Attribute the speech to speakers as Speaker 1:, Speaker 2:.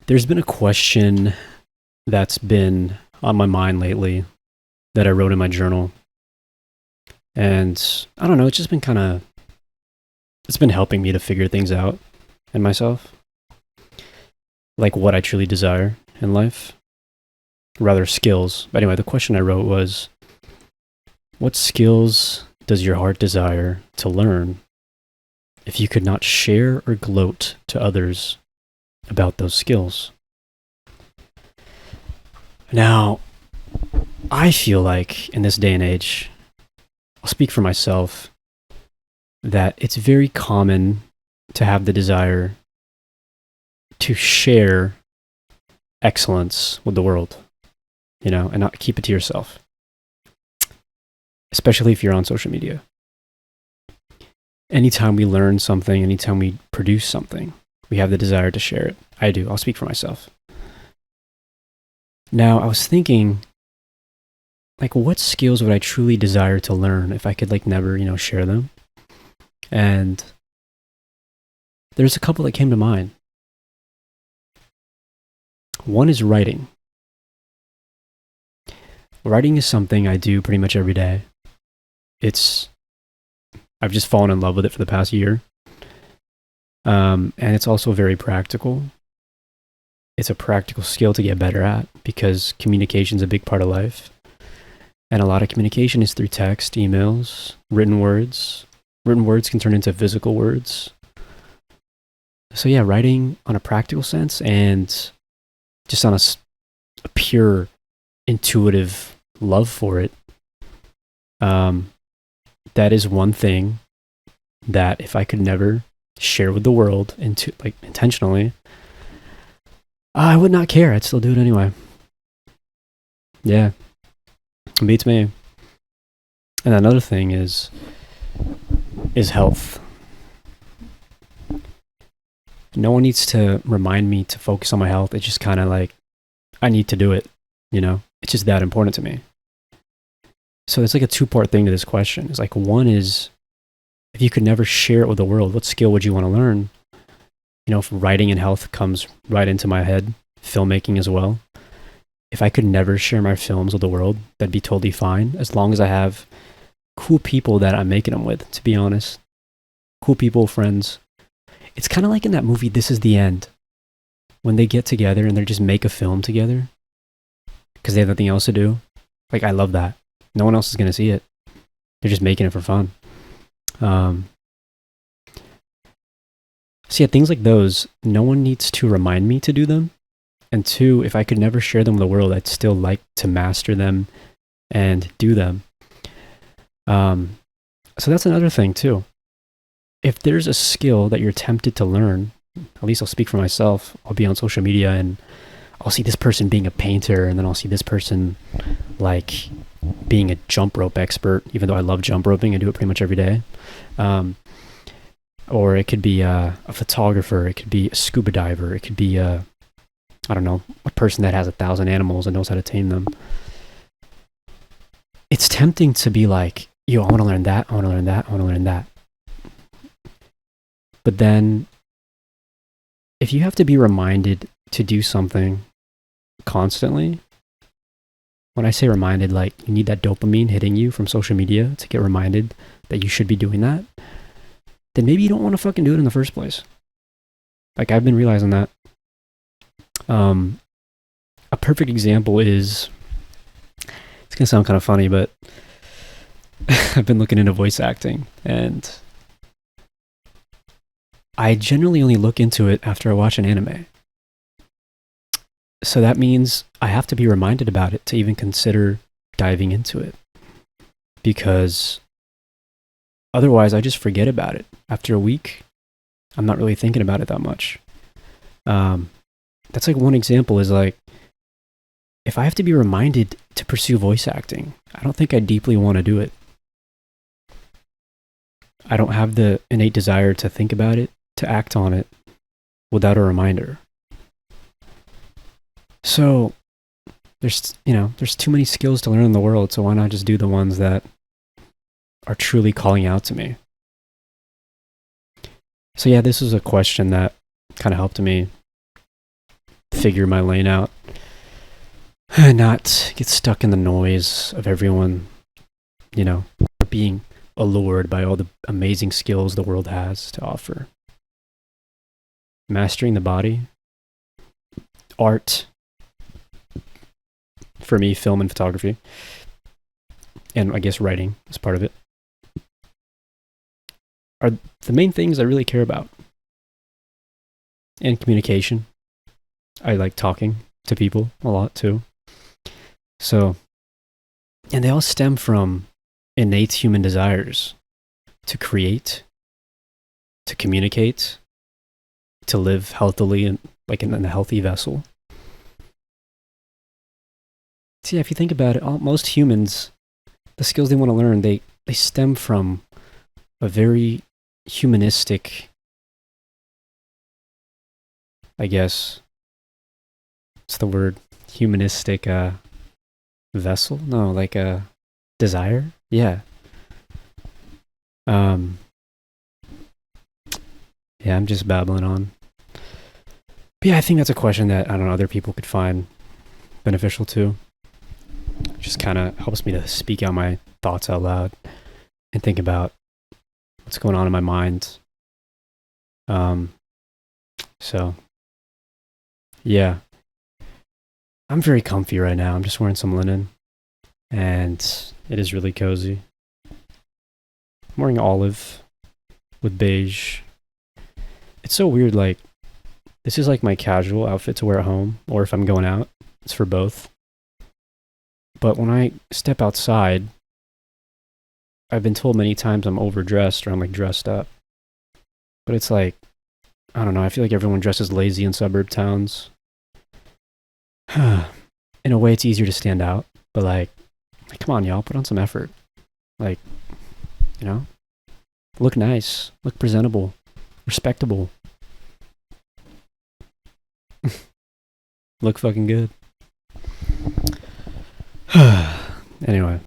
Speaker 1: There's been a question that's been on my mind lately that I wrote in my journal. And I don't know, it's just been it's been helping me to figure things out in myself. Like what I truly desire in life. Rather, skills. But anyway, the question I wrote was, what skills does your heart desire to learn if you could not share or gloat to others about those skills? Now, I feel like in this day and age, I'll speak for myself, that it's very common to have the desire to share excellence with the world, and not keep it to yourself, especially if you're on social media. Anytime we learn something, anytime we produce something, we have the desire to share it. I do. I'll speak for myself. Now, I was thinking, what skills would I truly desire to learn if I could, never, share them? And there's a couple that came to mind. One is writing. Writing is something I do pretty much every day. I've just fallen in love with it for the past year. And it's also very practical. It's a practical skill to get better at because communication is a big part of life. And a lot of communication is through text, emails, written words. Written words can turn into physical words. So yeah, writing on a practical sense and just on a pure intuitive love for it. That is one thing that if I could never share with the world intentionally, I would not care. I'd still do it anyway. Yeah. It beats me. And another thing is health. No one needs to remind me to focus on my health. It's just kind of I need to do it, It's just that important to me. So it's a two-part thing to this question. It's one is, if you could never share it with the world, what skill would you want to learn? If writing and health comes right into my head, filmmaking as well. If I could never share my films with the world, that'd be totally fine, as long as I have cool people that I'm making them with, to be honest. Cool people, friends. It's kind of like in that movie, This Is the End, when they get together and they just make a film together because they have nothing else to do. I love that. No one else is going to see it. They're just making it for fun. So yeah, things like those, no one needs to remind me to do them. And two, if I could never share them with the world, I'd still like to master them and do them. So that's another thing too. If there's a skill that you're tempted to learn, at least I'll speak for myself. I'll be on social media and I'll see this person being a painter, and then I'll see this person being a jump rope expert, even though I love jump roping. I do it pretty much every day. Or it could be a photographer. It could be a scuba diver. It could be a person that has 1,000 animals and knows how to tame them. It's tempting to be yo, I want to learn that. I want to learn that. I want to learn that. But then if you have to be reminded to do something constantly, when I say reminded, you need that dopamine hitting you from social media to get reminded that you should be doing that, then maybe you don't want to fucking do it in the first place. I've been realizing that. A perfect example is, it's going to sound kind of funny, but I've been looking into voice acting, and I generally only look into it after I watch an anime. So that means I have to be reminded about it to even consider diving into it. Because otherwise I just forget about it. After a week, I'm not really thinking about it that much. That's one example is if I have to be reminded to pursue voice acting, I don't think I deeply want to do it. I don't have the innate desire to think about it, to act on it without a reminder. So there's too many skills to learn in the world, so why not just do the ones that are truly calling out to me? So yeah, this is a question that kind of helped me figure my lane out and not get stuck in the noise of everyone, being allured by all the amazing skills the world has to offer. Mastering the body, art, for me, film and photography, and I guess writing is part of it, are the main things I really care about. And communication. I like talking to people a lot too. So, and they all stem from innate human desires to create, to communicate, to live healthily and like in a healthy vessel. So yeah, if you think about it, most humans, the skills they want to learn, they stem from a very humanistic, I guess, what's the word? Humanistic vessel? No, like a desire? Yeah. Yeah, I'm just babbling on. But yeah, I think that's a question that, I don't know, other people could find beneficial too. It just kind of helps me to speak out my thoughts out loud and think about what's going on in my mind. So, yeah. I'm very comfy right now. I'm just wearing some linen and it is really cozy. I'm wearing olive with beige. It's so weird, like, this is like my casual outfit to wear at home, or if I'm going out, it's for both. But when I step outside, I've been told many times I'm overdressed or I'm like dressed up. But it's like, I don't know, I feel like everyone dresses lazy in suburb towns. In a way, it's easier to stand out, but like, come on, y'all, put on some effort. Like, look nice, look presentable, respectable. Look fucking good. Anyway.